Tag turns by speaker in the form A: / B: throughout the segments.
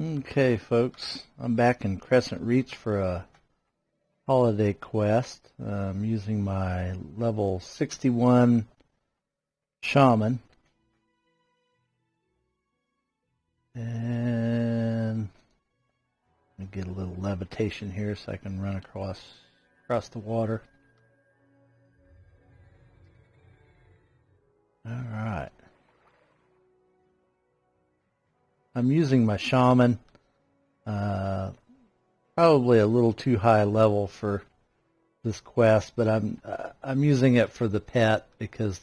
A: Okay, folks, I'm back in Crescent Reach for a holiday quest. I'm using my level 61 shaman. And let me get a little levitation here so I can run across the water. Alright. I'm using my shaman, probably a little too high level for this quest, but I'm using it for the pet because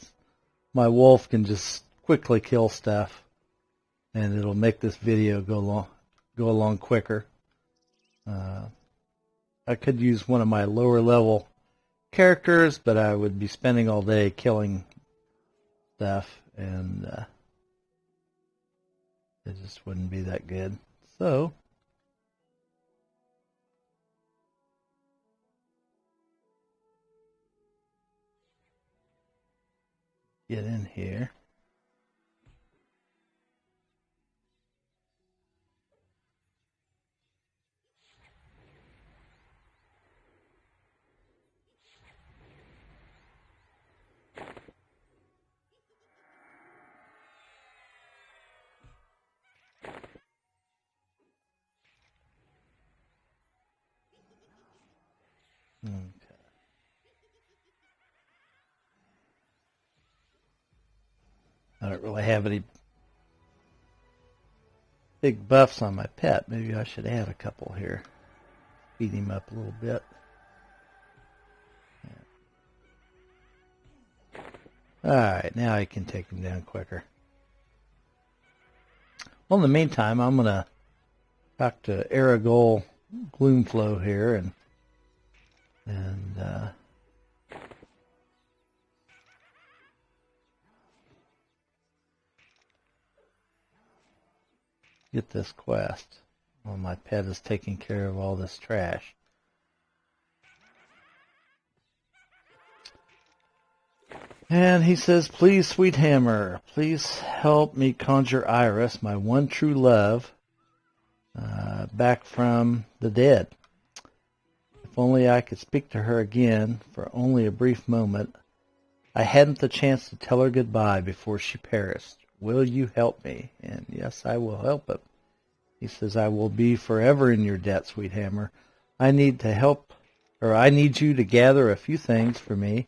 A: my wolf can just quickly kill stuff, and it'll make this video go along quicker. I could use one of my lower level characters, but I would be spending all day killing stuff, and it just wouldn't be that good. So get in here. Okay. I don't really have any big buffs on my pet. Maybe I should add a couple here. Speed him up a little bit. Alright, now I can take him down quicker. Well, in the meantime, I'm going to talk to Aragol Gloomflow here and get this quest while my pet is taking care of all this trash. And he says, "Please, sweet hammer, please help me conjure Iris, my one true love, back from the dead. If only I could speak to her again for only a brief moment. I hadn't the chance to tell her goodbye before she perished. Will you help me?" And yes, I will help him. He says, "I will be forever in your debt, sweet hammer. I need you to gather a few things for me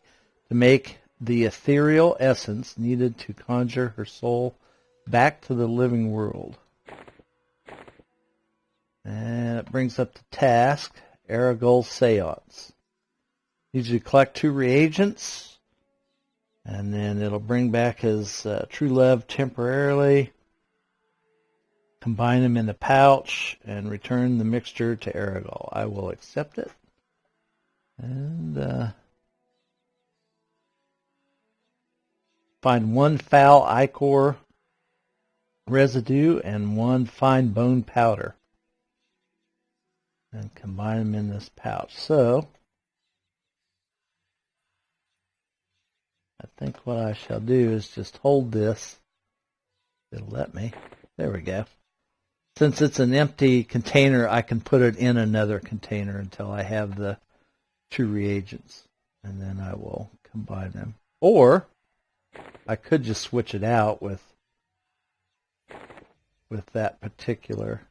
A: to make the ethereal essence needed to conjure her soul back to the living world." And it brings up the task, Aragol Seance. Need you to collect 2 reagents, and then it'll bring back his true love temporarily, combine them in the pouch, and return the mixture to Aragol. I will accept it. And find 1 foul ichor residue and 1 fine bone powder, and combine them in this pouch. So I think what I shall do is just hold this. It'll let me. There we go. Since it's an empty container, I can put it in another container until I have the 2 reagents, and then I will combine them. Or I could just switch it out with that particular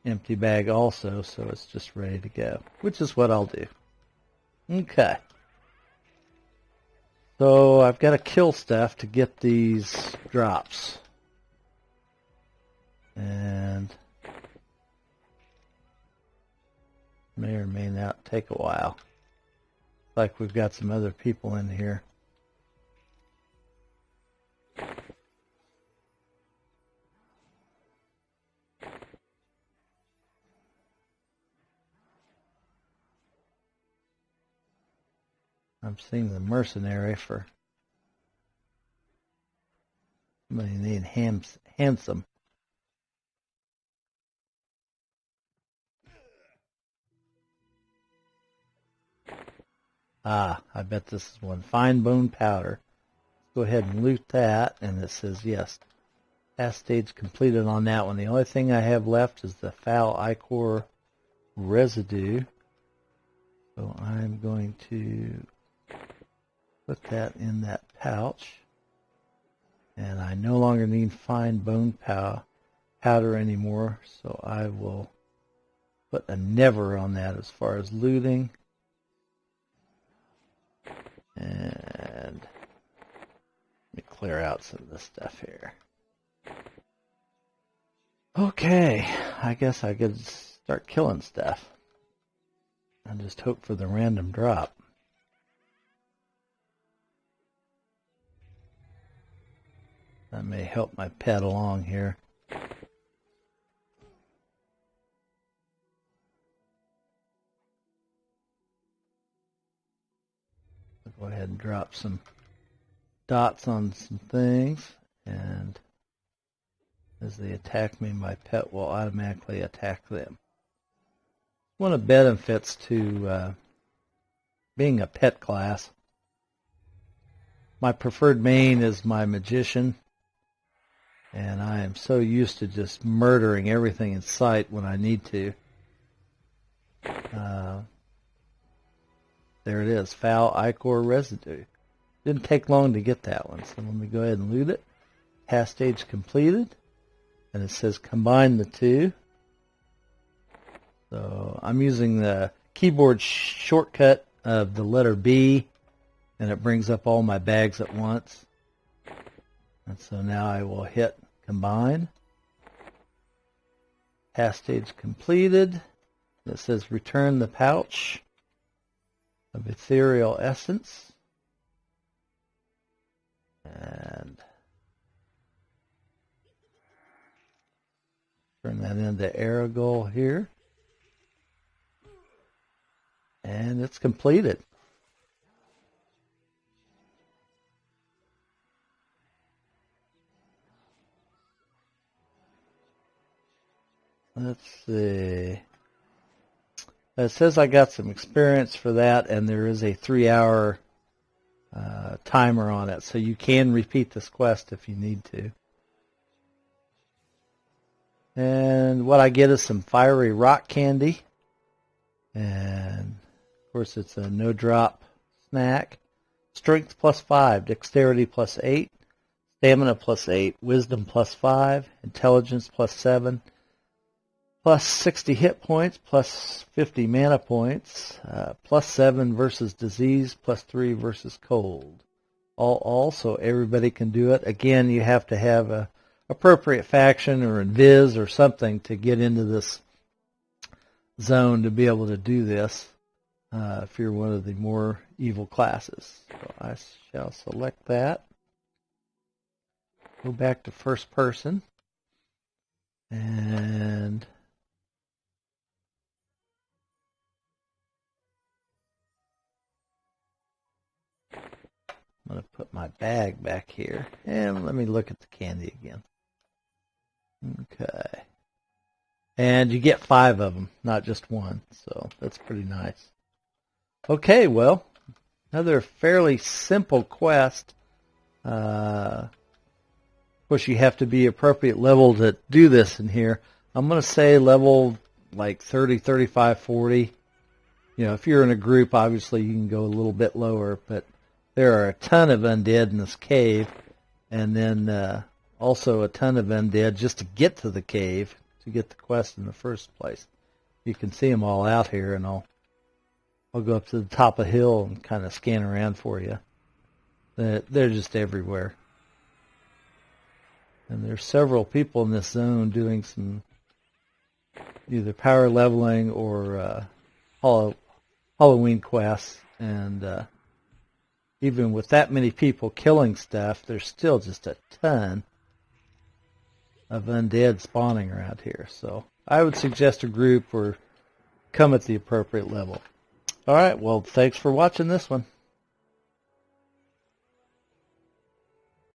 A: empty bag also, so it's just ready to go, which is what I'll do. Okay. So I've got to kill stuff to get these drops. And may or may not take a while. Like we've got some other people in here. I'm seeing the mercenary for somebody named Handsome. Ah, I bet this is one. Fine bone powder. Go ahead and loot that, and it says yes. Last stage completed on that one. The only thing I have left is the foul ichor residue. So I'm going to put that in that pouch. And I no longer need fine bone powder anymore, so I will put a never on that as far as looting. And let me clear out some of this stuff here. Okay, I guess I could start killing stuff. And just hope for the random drop. That may help my pet along here. I'll go ahead and drop some dots on some things, and as they attack me, my pet will automatically attack them. One of the benefits to being a pet class. My preferred main is my magician, and I am so used to just murdering everything in sight when I need to. There it is, foul ichor residue. Didn't take long to get that one, so let me go ahead and loot it. Task stage completed, and it says combine the two. So I'm using the keyboard shortcut of the letter B, and it brings up all my bags at once. And so now I will hit combine. Task stage completed. It says return the pouch of ethereal essence. And turn that into Aragol here. And it's completed. Let's see. It says I got some experience for that, and there is a 3-hour timer on it, so you can repeat this quest if you need to. And what I get is some fiery rock candy, and of course it's a no-drop snack. Strength +5, dexterity +8, stamina +8, wisdom +5, intelligence +7, +60 hit points, +50 mana points, +7 versus disease, +3 versus cold. Also, everybody can do it. Again, you have to have a appropriate faction or invis or something to get into this zone to be able to do this if you're one of the more evil classes. So I shall select that. Go back to first person. And I'm going to put my bag back here. And let me look at the candy again. Okay. And you get 5 of them, not just one. So that's pretty nice. Okay, well, another fairly simple quest. Of course, you have to be appropriate level to do this in here. I'm going to say level like 30, 35, 40. You know, if you're in a group, obviously you can go a little bit lower, but there are a ton of undead in this cave, and then also a ton of undead just to get to the cave, to get the quest in the first place. You can see them all out here, and I'll go up to the top of the hill and kind of scan around for you. They're just everywhere. And there's several people in this zone doing some either power leveling or Halloween quests, and even with that many people killing stuff, there's still just a ton of undead spawning around here. So I would suggest a group or come at the appropriate level. All right, well, thanks for watching this one.